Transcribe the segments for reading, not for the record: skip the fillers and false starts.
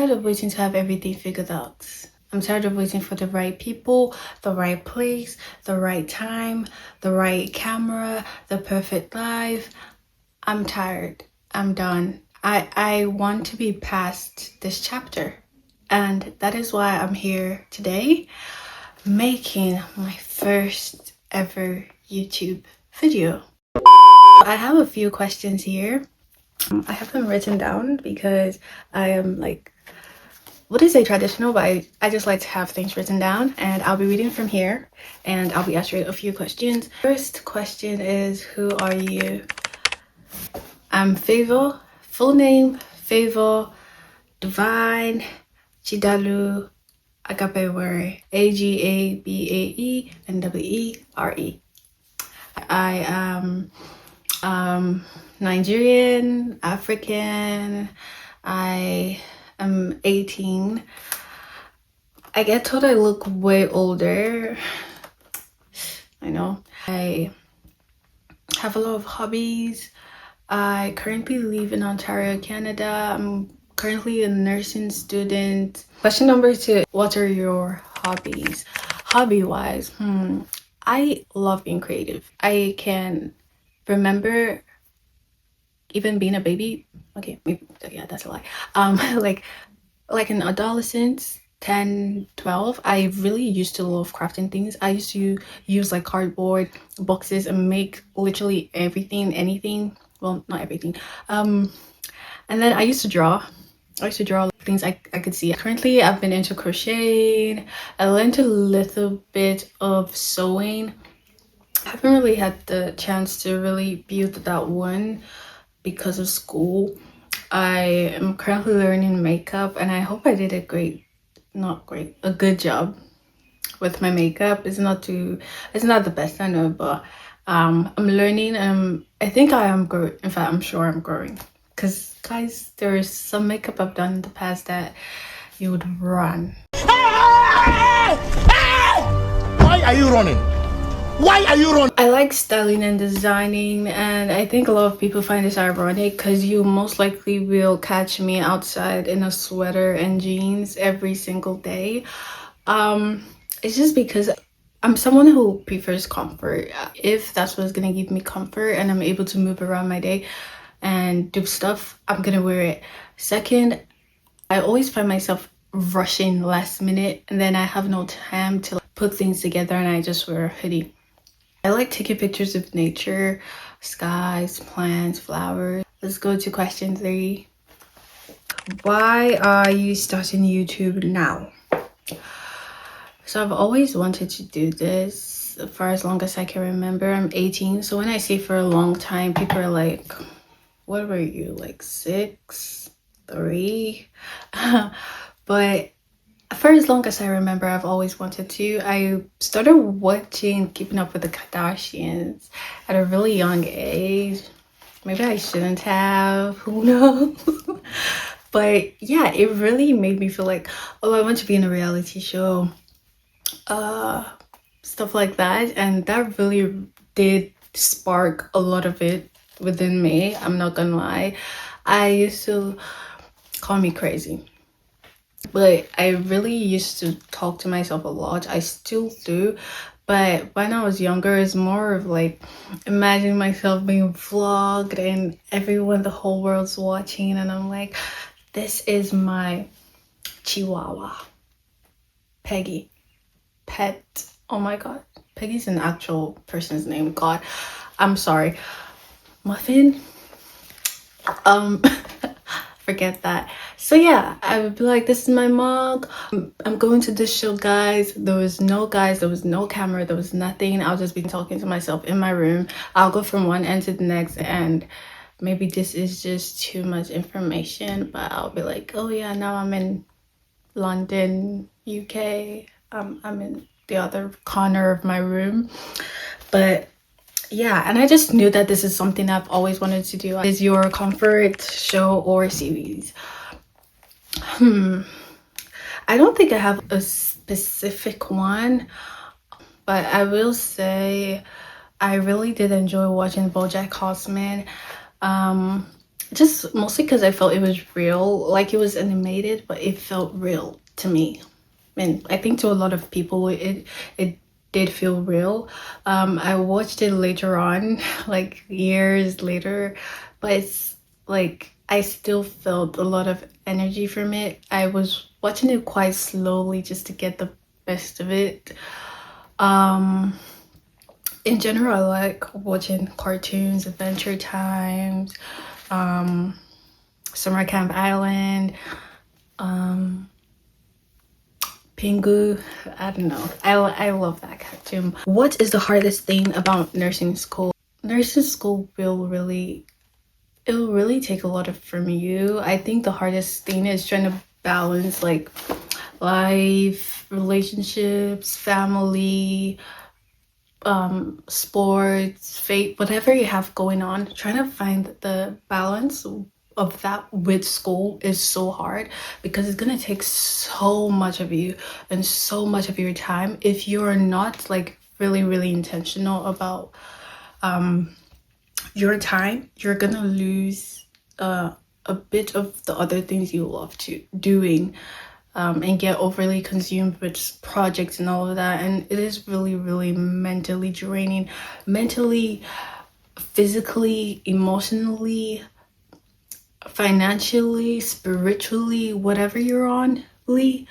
tired of waiting to have everything figured out. I'm tired of waiting for the right people, the right place, the right time, the right camera, the perfect life. I'm tired. I'm done. I want to be past this chapter. And that is why I'm here today making my first ever YouTube video. I have a few questions here. I have them written down because I am like, what is a traditional, but I just like to have things written down, and I'll be reading from here and I'll be answering a few questions. First question is, who are you? I'm Favour. Full name Favour Divine Chidalu Agabewere, Agabae and Were. I am Nigerian, African. I am 18. I get told I look way older. I know. I have a lot of hobbies. I currently live in Ontario, Canada. I'm currently a nursing student. Question number 2, what are your hobbies? Hobby-wise, I love being creative. I can remember even being a baby. Okay, maybe, yeah, that's a lie. Like an adolescent, 10, 12, I really used to love crafting things. I used to use like cardboard boxes and make literally everything, anything. Well, not everything. And then I used to draw. Things I could see. Currently, I've been into crocheting. I learned a little bit of sewing. I haven't really had the chance to really build that one because of school. I am currently learning makeup, and I hope I did a good job with my makeup. It's not the best, I know, but I'm learning. I think I am growing. In fact, I'm sure I'm growing. Because guys, there is some makeup I've done in the past that you would run. Why are you running? Why are you running? I like styling and designing, and I think a lot of people find this ironic because you most likely will catch me outside in a sweater and jeans every single day. It's just because I'm someone who prefers comfort. If that's what's gonna give me comfort and I'm able to move around my day and do stuff, I'm gonna wear it. Second, I always find myself rushing last minute, and then I have no time to put things together, and I just wear a hoodie. I like taking pictures of nature, skies, plants, flowers. Let's go to question 3. Why are you starting YouTube now? So I've always wanted to do this for as long as I can remember. I'm 18, so when I say for a long time, people are like, what were you, like 6, 3? But for as long as I remember, I've always wanted to. I started watching Keeping Up with the Kardashians at a really young age. Maybe I shouldn't have, who knows? But yeah, it really made me feel like, oh, I want to be in a reality show. Stuff like that. And that really did spark a lot of it within me. I'm not gonna lie. I used to call me crazy, but I really used to talk to myself a lot. I still do, but when I was younger, it's more of like imagining myself being vlogged and the whole world's watching, and I'm like, this is my chihuahua, Peggy, pet. Oh my god, Peggy's an actual person's name. God, I'm sorry. Muffin, forget that. So yeah, I would be like, this is my mug. I'm going to this show, guys. There was no camera, there was nothing. I'll just be talking to myself in my room. I'll go from one end to the next, and maybe this is just too much information, but I'll be like, oh yeah, now I'm in London, UK. I'm in the other corner of my room. But yeah, and I just knew that this is something I've always wanted to do. Is your comfort show or series? I don't think I have a specific one, but I will say I really did enjoy watching BoJack Horseman. just mostly because I felt it was real, like it was animated, but it felt real to me. And I think to a lot of people it did feel real. I watched it later on, like years later, but it's like I still felt a lot of energy from it. I was watching it quite slowly just to get the best of it. Um, in general, I like watching cartoons, Adventure Times, Summer Camp Island, Pingu. I don't know. I love that cartoon. What is the hardest thing about nursing school? Nursing school it'll really take a lot of from you. I think the hardest thing is trying to balance like life, relationships, family, sports, fate, whatever you have going on. Trying to find the balance of that with school is so hard because it's gonna take so much of you and so much of your time if you're not like really intentional about your time. You're gonna lose a bit of the other things you love to doing, and get overly consumed with projects and all of that, and it is really mentally draining, mentally, physically, emotionally, financially, spiritually, whatever you're on, Lee,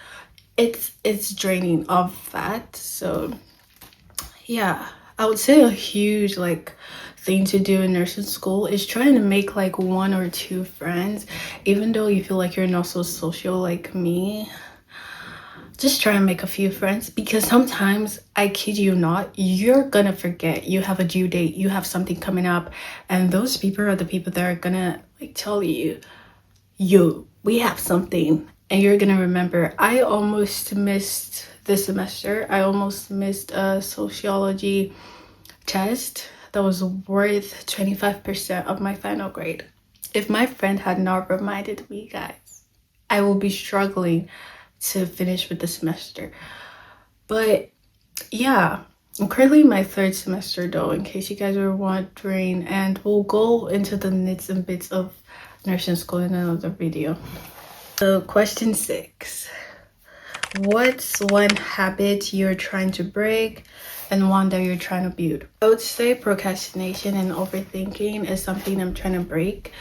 it's draining of that. So yeah, I would say a huge like thing to do in nursing school is trying to make like one or two friends, even though you feel like you're not so social like me. Just try and make a few friends, because sometimes, I kid you not, you're gonna forget you have a due date, you have something coming up, and those people are the people that are gonna like tell you, yo, we have something, and you're gonna remember. I almost missed this semester. I almost missed a sociology test that was worth 25% of my final grade. If my friend had not reminded me, guys, I will be struggling to finish with the semester. But yeah, I'm currently in my third semester though, in case you guys were wondering, and we'll go into the nits and bits of nursing school in another video. So question 6, what's one habit you're trying to break and one that you're trying to build? I would say procrastination and overthinking is something I'm trying to break,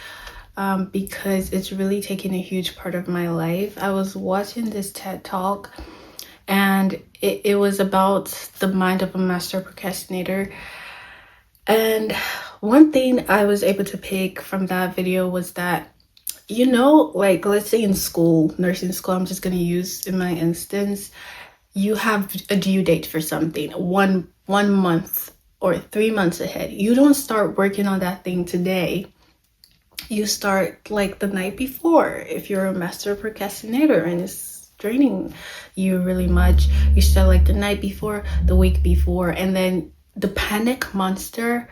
because it's really taking a huge part of my life. I was watching this TED talk, and it was about the mind of a master procrastinator. And one thing I was able to pick from that video was that, you know, like let's say in school, nursing school, I'm just going to use in my instance, you have a due date for something one month or 3 months ahead. You don't start working on that thing today. You start like the night before. If you're a master procrastinator and it's draining you really much, you start like the night before, the week before, and then the panic monster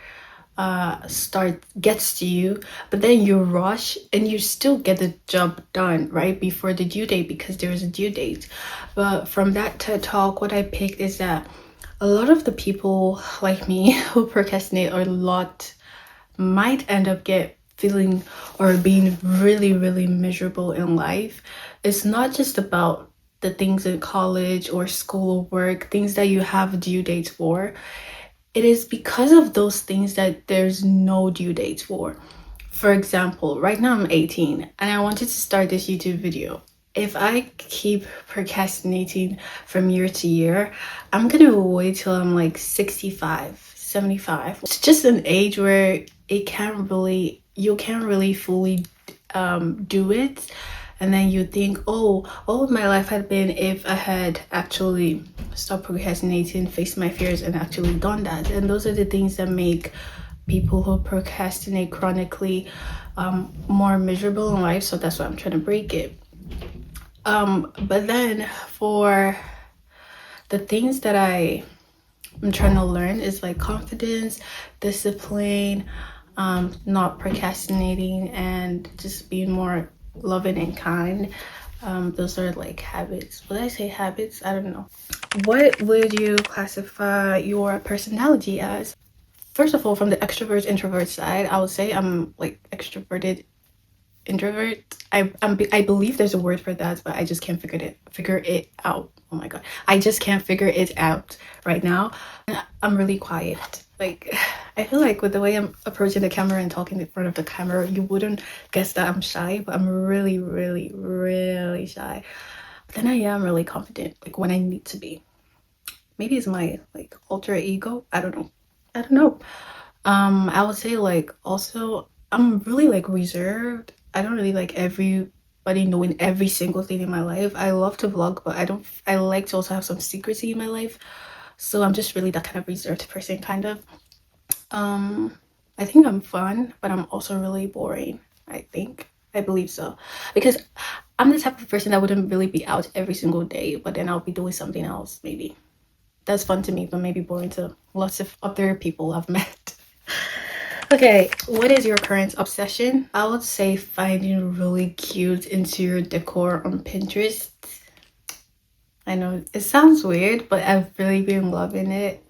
gets to you, but then you rush and you still get the job done right before the due date because there is a due date. But from that TED talk, what I picked is that a lot of the people like me who procrastinate a lot might end up feeling or being really miserable in life. It's not just about the things in college or school or work, things that you have due dates for. It is because of those things that there's no due dates for. For example, right now I'm 18 and I wanted to start this YouTube video. If I keep procrastinating from year to year, I'm gonna wait till I'm like 65, 75. It's just an age where you can't really fully do it. And then you think, oh, all of my life had been if I had actually stopped procrastinating, faced my fears, and actually done that. And those are the things that make people who procrastinate chronically more miserable in life. So that's why I'm trying to break it. But then for the things that I'm trying to learn is like confidence, discipline, not procrastinating, and just being more loving and kind. Those are like habits. Would I say habits? I don't know. What would you classify your personality as? First of all, from the extrovert introvert side, I would say I'm like extroverted introvert. I believe there's a word for that, but I just can't figure it out. Oh my god, I just can't figure it out right now. I'm really quiet. Like, I feel like with the way I'm approaching the camera and talking in front of the camera, you wouldn't guess that I'm shy, but I'm really, really, really shy. But then I am really confident, like when I need to be. Maybe it's my like alter ego. I don't know. I don't know. I would say like also I'm really like reserved. I don't really like everybody knowing every single thing in my life. I love to vlog, but I like to also have some secrecy in my life. So I'm just really that kind of reserved person, kind of. I think I'm fun, but I'm also really boring. I believe so, because I'm the type of person that wouldn't really be out every single day, but then I'll be doing something else. Maybe that's fun to me, but maybe boring to lots of other people I've met. Okay, what is your current obsession? I would say finding really cute interior decor on Pinterest. I know it sounds weird, but I've really been loving it.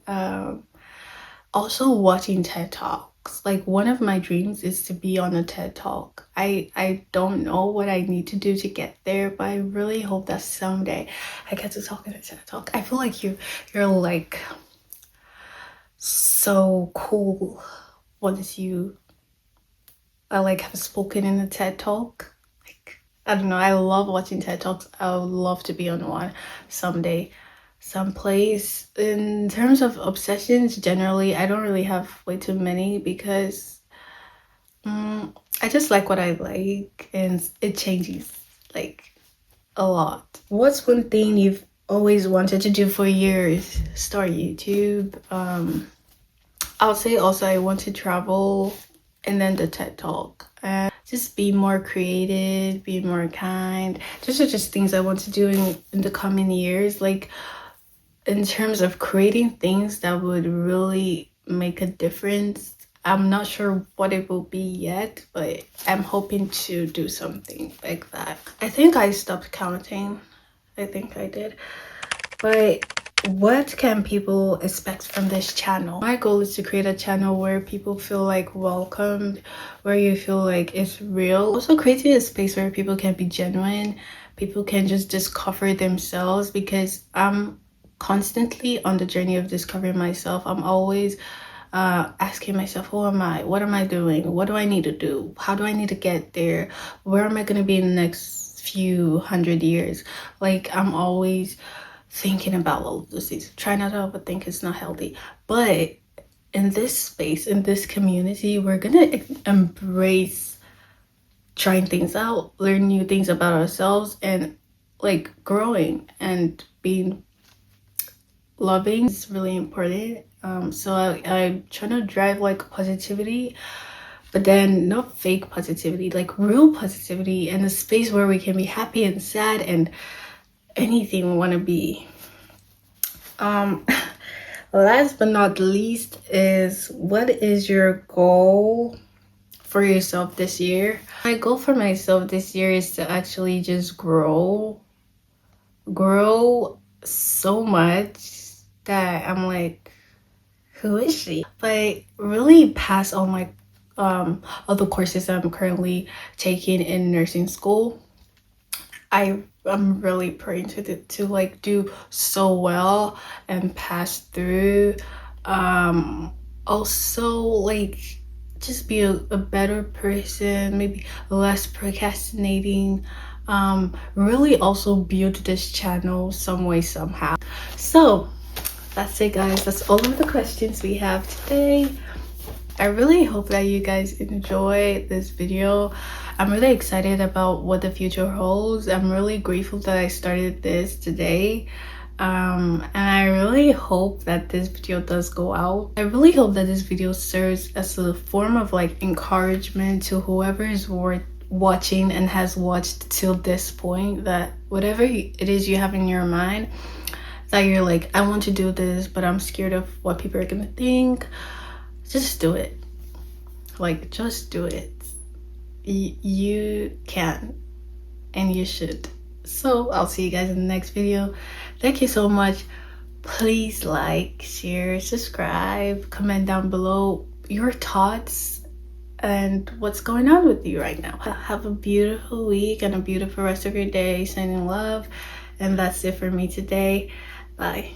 Also watching TED Talks. Like, one of my dreams is to be on a TED Talk. I don't know what I need to do to get there, but I really hope that someday I get to talk in a TED Talk. I feel like you're like so cool once you like have spoken in a TED Talk. Like, I don't know, I love watching TED Talks. I would love to be on one someday, someplace. In terms of obsessions, generally, I don't really have way too many because I just like what I like, and it changes like a lot. What's one thing you've always wanted to do for years? Start YouTube. I would say also I want to travel, and then the TED Talk. And just be more creative, be more kind. Those are just things I want to do in the coming years. Like, in terms of creating things that would really make a difference. I'm not sure what it will be yet, but I'm hoping to do something like that. I think I stopped counting. I think I did. But what can people expect from this channel? My goal is to create a channel where people feel like welcomed, where you feel like it's real. Also creating a space where people can be genuine, people can just discover themselves, because I'm constantly on the journey of discovering myself. I'm always asking myself, who am I? What am I doing? What do I need to do? How do I need to get there? Where am I going to be in the next few 100 years? Like, I'm always thinking about all of those things. Try not to overthink, it's not healthy. But in this space, in this community, we're gonna embrace trying things out, learn new things about ourselves, and like growing and being loving is really important. So I'm trying to drive like positivity, but then not fake positivity, like real positivity, in a space where we can be happy and sad and anything we want to be. Last but not least is, what is your goal for yourself this year? My goal for myself this year is to actually just grow so much that I'm like, who is she? But really pass all my other courses that I'm currently taking in nursing school. I'm really praying to like do so well and pass through. Also like just be a better person, maybe less procrastinating. Really also build this channel some way, somehow. So that's it, guys. That's all of the questions we have today. I really hope that you guys enjoy this video. I'm really excited about what the future holds. I'm really grateful that I started this today. And I really hope that this video does go out. I really hope that this video serves as a form of like encouragement to whoever is watching and has watched till this point, that whatever it is you have in your mind, that you're like, I want to do this, but I'm scared of what people are gonna think. Just do it. Like, just do it. You can and you should. So I'll see you guys in the next video. Thank you so much. Please like, share, subscribe, comment down below your thoughts and what's going on with you right now. Have a beautiful week and a beautiful rest of your day. Sending love. And that's it for me today. Bye.